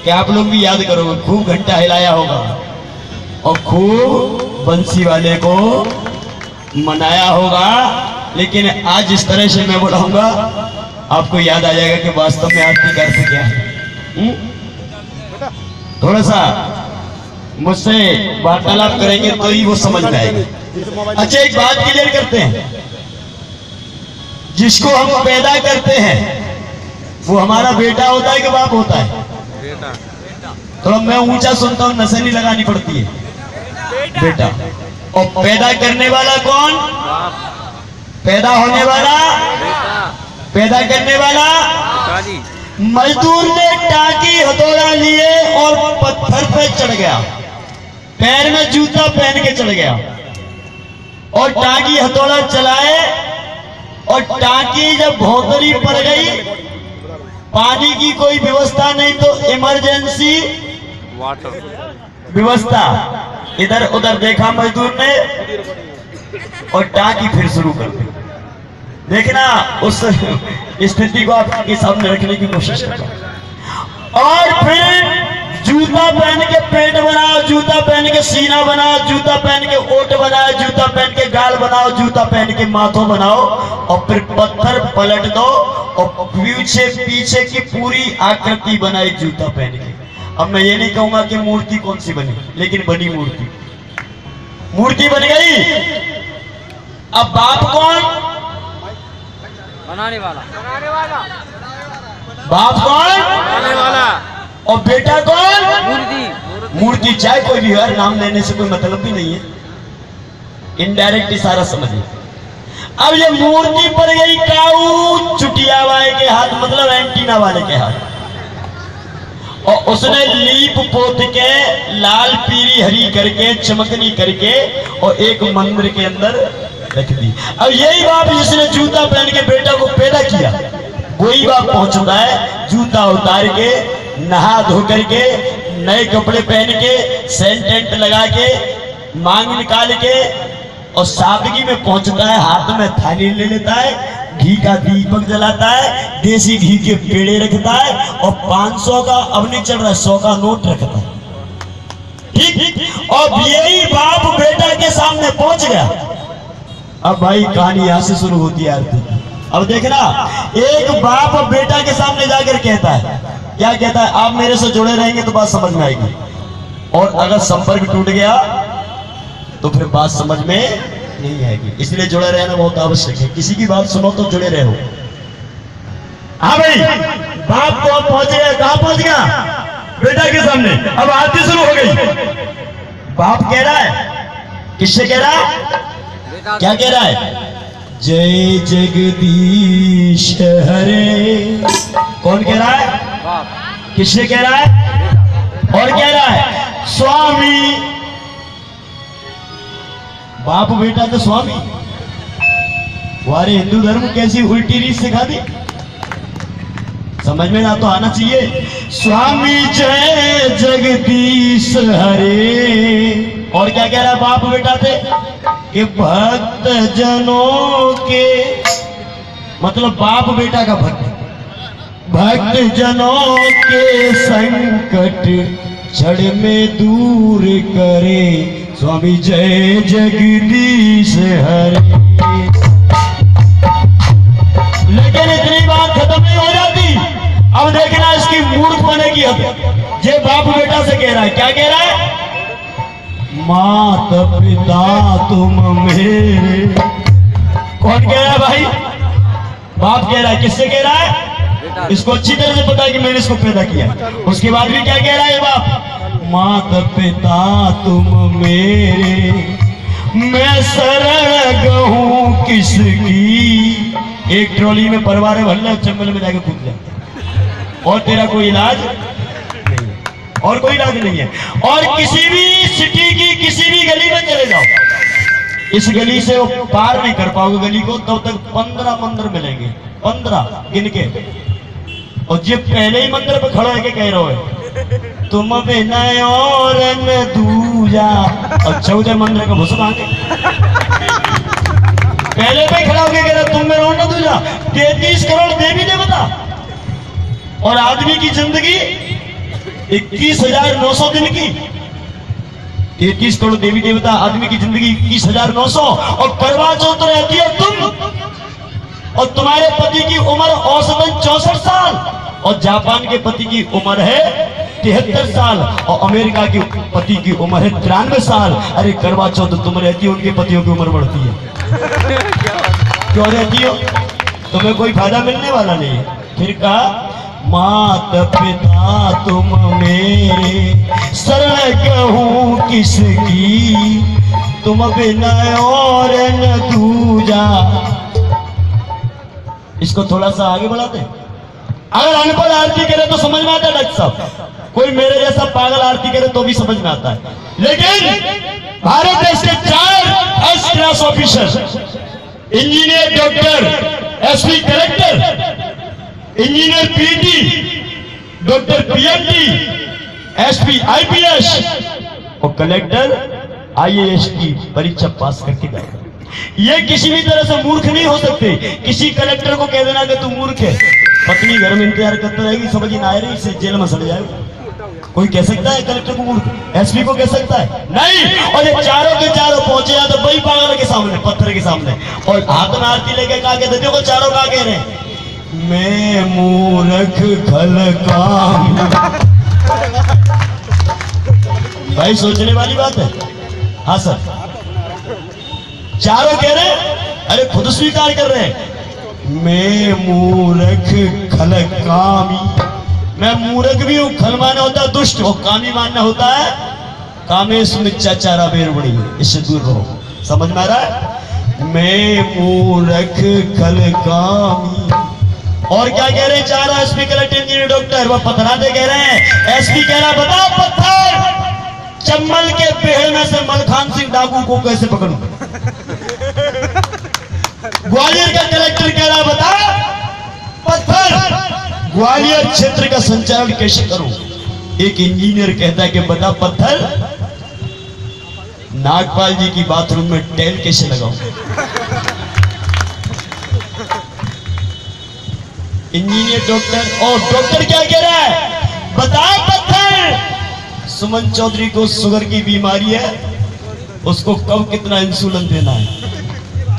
कि आप लोग भी याद करोगे, खूब घंटा हिलाया होगा और खूब बंसी वाले को मनाया होगा। लेकिन आज इस तरह से मैं बुलाऊंगा, आपको याद आ जाएगा कि वास्तव में आरती का अर्थ क्या है। थोड़ा सा मुझसे वार्तालाप करेंगे तो ही वो समझ में आएगा। अच्छा, एक बात क्लियर करते हैं, जिसको हम पैदा करते हैं वो हमारा बेटा होता है कि बाप होता है? थोड़ा मैं ऊंचा सुनता हूँ, नसें नहीं लगानी पड़ती है, बेटा। और पैदा करने वाला कौन? पैदा होने वाला, पैदा करने वाला मजदूर ने टाकी हथौड़ा लिए और पत्थर पे चढ़ गया, पैर में जूता पहन के चढ़ गया और टाकी हथौड़ा चलाए और टाकी जब भौतरी पड़ गई, पानी की कोई व्यवस्था नहीं तो इमरजेंसी वाटर व्यवस्था, इधर उधर देखा मजदूर ने और टाकी फिर शुरू कर दी। देखना उस स्थिति को आपके सामने रखने की कोशिश करो। और फिर जूता पहन के पेट बनाओ, जूता पहन के सीना बनाओ, जूता पहन के ओट बनाओ, जूता पहन के गाल बनाओ, जूता पहन के माथों बनाओ और फिर पत्थर पलट दो और पीछे पीछे की पूरी आकृति बनाई जूता पहन के। अब मैं ये नहीं कहूंगा कि मूर्ति कौन सी बनी, लेकिन बनी मूर्ति, मूर्ति बन गई। अब बाप कौन? बनाने वाला। बाप कौन? बनाने वाला। और बेटा कौन? मूर्ति। मूर्ति चाहे कोई भी है, नाम लेने से कोई मतलब भी नहीं है, इनडायरेक्ट इशारा समझिए। अब ये मूर्ति पड़ गई काऊ चुटिया वाले के हाथ, मतलब एंटीना वाले के हाथ, और उसने लीप पोत के लाल पीली हरी करके चमकनी करके और एक मंदिर के अंदर रख दी। अब यही बाप जिसने जूता पहन के बेटा को पैदा किया, वही बाप पहुंचता है जूता उतार के, नहा धो करके, नए कपड़े पहन के, सेंट टेंट लगा के, मांग निकाल के और सादगी में पहुंचता है। हाथ में थाली ले लेता है, घी का दीपक जलाता है, देसी घी के पेड़े रखता है और 500 का, अब नहीं चल रहा, 100 का नोट रखता है। ठीक। और यही बाप बेटा के सामने पहुंच गया। अब भाई कहानी यहां से शुरू होती है आरती की। अब देखना, एक बाप बेटा के सामने जाकर कहता है, क्या कहता है? आप मेरे से जुड़े रहेंगे तो बात समझ में आएगी, और अगर संपर्क टूट गया तो फिर बात समझ में नहीं आएगी। इसलिए जुड़े रहना बहुत आवश्यक है। किसी की बात सुनो तो जुड़े रहो। हाँ भाई, बाप को पहुंच गया, कहां पहुंच गया? बेटा के सामने। अब आरती शुरू हो गई। बाप कह रहा है, किससे कह रहा है? क्या कह रहा है? जय जगदीश हरे। कौन कह रहा है? किससे कह रहा है? और कह रहा है स्वामी। बाप बेटा तो स्वामी। हमारे हिंदू धर्म कैसी उल्टी रीत सिखा दी, समझ में ना तो आना चाहिए। स्वामी जय जगदीश हरे। और क्या कह रहा है बाप बेटा से? कि भक्त जनों के, मतलब बाप बेटा का भक्त, भक्त जनों के संकट क्षण में दूर करे, स्वामी जय जगदीश हरे। लेकिन इतनी बात खत्म नहीं हो जाती। अब देखना इसकी मूर्ख बनेगी। अब ये बाप बेटा से कह रहा है, क्या कह रहा है? माता पिता तुम मेरे। कौन कह रहा है भाई? बाप कह रहा है। किससे कह रहा है? इसको अच्छी तरह से पता है कि मैंने इसको पैदा किया। उसके बाद भी क्या कह रहा है बाप? माता पिता तुम मेरे, मैं शरण गहूं किसकी। एक ट्रॉली में परिवार है, भल्ला जंगल में जाके कूद जाए और तेरा कोई इलाज नहीं है, और कोई इलाज नहीं है। और किसी भी सिटी की किसी भी गली में चले जाओ, इस गली से वो पार नहीं कर पाओगे गली को, तब तक 15 मंदिर मिलेंगे, 15 गिन के। और जब पहले ही मंदिर पे खड़ा होके कह रहे हो तुम बिना और न दूजा, और 14 मंदिर का भूसा आगे पहले पे खड़ा होके कह रहा तुम में और न दूजा। 33 करोड़ देवी देवता और आदमी की जिंदगी 21,900 दिन की, 33 करोड़ देवी देवता, आदमी की जिंदगी 21,900। और करवा चौथ रहती है तुम, और तुम्हारे पति की उम्र औसतन 64 साल, और जापान के पति की उम्र है 73 साल, और अमेरिका के पति की उम्र है 93 साल। अरे करवा चौथ तुम रहती हो, उनके पतियों की उम्र बढ़ती है। क्यों रहती हो? तुम्हें कोई फायदा मिलने वाला नहीं है। फिर कहा मात पिता तुम मेरे, शरण कहूं किसकी, तुम बिना और न दूजा। इसको थोड़ा सा आगे बढ़ाते। अगर अनपढ़ आरती करे तो समझ में आता है डॉक्टर साहब, कोई मेरे जैसा पागल आरती करे तो भी समझ में आता है। लेकिन भारत देश के 4 first class officer, engineer, doctor, SP, collector, engineer PT, doctor PhD, SP IPS और कलेक्टर आईएएस की परीक्षा पास करके गए। ये किसी भी तरह से मूर्ख नहीं हो सकते। किसी कलेक्टर को कह देना कि तू मूर्ख है, पत्नी घर में इंतजार करते रहेगी, समझ ही ना आ रही, इसे जेल में सड़ जाएगा। कोई कह सकता है कलेक्टर को मूर्ख? एसपी को कह सकता है? नहीं। और ये चारों के चारों पहुंचे या तो वही पागल के सामने, पत्थर के सामने, और हाथ में आरती लेके कहा कहते, देखो चारों कहा कह रहे हैं, मैं मूर्ख खलकाम। भाई सोचने वाली बात है। हाँ सर, चारों कह रहे हैं, अरे खुद स्वीकार कर रहे हैं, मैं मूर्ख खलकामी। मैं मूर्ख भी हूं, खल माना होता है दुष्ट, और कामी मानना होता है कामेश मिच्चाचारा बेर बड़ी, इससे दूर रहो। समझ में आ रहा है? मैं मूर्ख खलकामी। और क्या कह रहे हैं चारों? एसपी, कलेक्टर, इंजीनियर, डॉक्टर, वह पथराते कह रहे हैं। एसपी कह रहा बताओ पत्थर, चम्बल के पेड़ में से मलखान सिंह डाकू को कैसे पकड़ूं? ग्वालियर का कलेक्टर कह रहा बता पत्थर, ग्वालियर क्षेत्र का संचालन कैसे करूं? एक इंजीनियर कहता है कि बता पत्थर, नागपाल जी की बाथरूम में टेल कैसे लगाऊं? इंजीनियर, डॉक्टर, और डॉक्टर क्या कह रहा है? बता पत्थर, सुमन चौधरी को शुगर की बीमारी है, उसको कब कितना इंसुलिन देना है?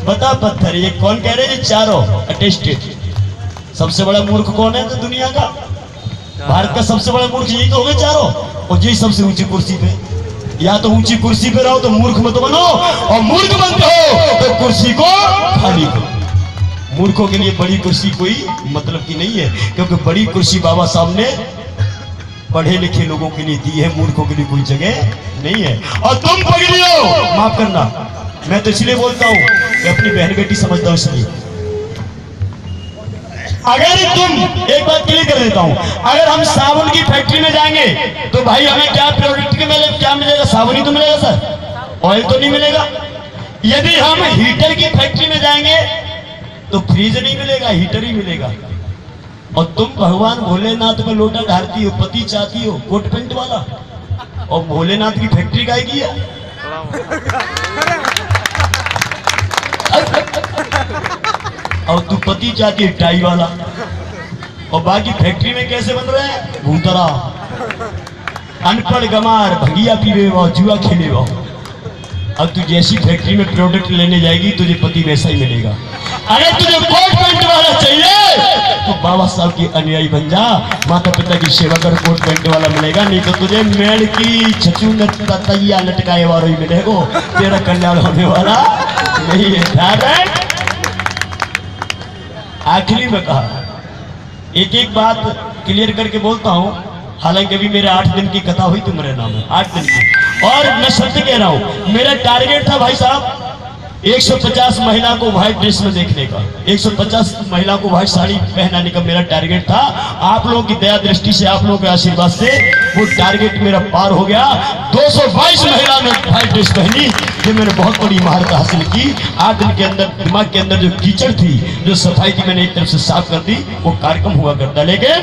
बता पत्थर। ये कौन कह रहे हैं? चारों अटेस्टेड। सबसे बड़ा मूर्ख कौन है तो दुनिया का? भारत का सबसे बड़ा मूर्ख यही तो हो गए चारों, और यही सबसे ऊंची कुर्सी पे। या तो ऊंची कुर्सी पे रहो तो मूर्ख मत बनो, और मूर्ख बनते हो तो कुर्सी को खाली करो। मूर्खों के लिए बड़ी कुर्सी कोई मतलब की नहीं है, क्योंकि बड़ी कुर्सी बाबा साहब ने पढ़े लिखे लोगों के लिए दी है, मूर्खों के लिए कोई जगह नहीं है। और तुम पगड़ी हो, माफ करना, मैं तो इसलिए बोलता हूं कि अपनी बहन बेटी समझता हूं, इसलिए अगर तुम, एक बात क्लियर कर देता हूं, अगर हम साबुन की फैक्ट्री में जाएंगे तो भाई हमें क्या प्रोडक्ट के मिले, क्या मिलेगा? साबुन ही तो मिलेगा सर, ऑयल तो नहीं मिलेगा। यदि हम हीटर की फैक्ट्री में जाएंगे तो फ्रीज नहीं मिलेगा, हीटर ही मिलेगा। और तुम भगवान भोलेनाथ में लोटा ढारती हो, पति चाहती हो कोट पैंट वाला, और भोलेनाथ की फैक्ट्री गाय की है। और तू पति चाहती है टाई वाला, और बाकी फैक्ट्री में कैसे बन रहे हैं? भूतरा, अनपढ़ गमार, भगिया पीवे वो, जुआ खेले वो। अब तू जैसी फैक्ट्री में प्रोडक्ट लेने जाएगी तुझे पति वैसा ही मिलेगा। अगर तुझे कोट पैंट वाला चाहिए तो बाबा साहब की अनुयायी बन जा, माता पिता की सेवा कर, कोट पैंट वाला मिलेगा। नहीं तो तुझे मेड़ की छचू तैया लटकाए वाला ही मिलेगा, तेरा कल्याण होने वाला नहीं है। आखिरी में कहा, एक एक बात क्लियर करके बोलता हूं, हालांकि अभी मेरे 8 दिन की कथा हुई थी मेरे नाम में, 8 दिन की, और मैं सत्य कह रहा हूं, मेरा टारगेट था भाई साहब 150 महिला को व्हाइट ड्रेस में देखने का, 150 महिला को व्हाइट साड़ी पहनाने का मेरा टारगेट था। आप लोगों की दया दृष्टि से, आप लोगों के आशीर्वाद से वो टारगेट मेरा पार हो गया। 222 महिला ने व्हाइट ड्रेस पहनी, ये मैंने बहुत बड़ी महारत हासिल की। 8 दिन के अंदर दिमाग के अंदर जो कीचड़ थी, जो सफाई थी, मैंने एक तरफ से साफ कर दी, वो कार्यक्रम हुआ करता। लेकिन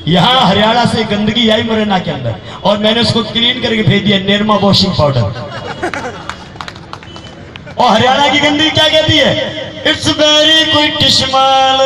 यहाँ हरियाणा से गंदगी आई मुरैना के अंदर, और मैंने उसको क्लीन करके भेज दिया निरमा वॉशिंग पाउडर। और हरियाणा की गंदगी क्या कहती है? It's very good smell.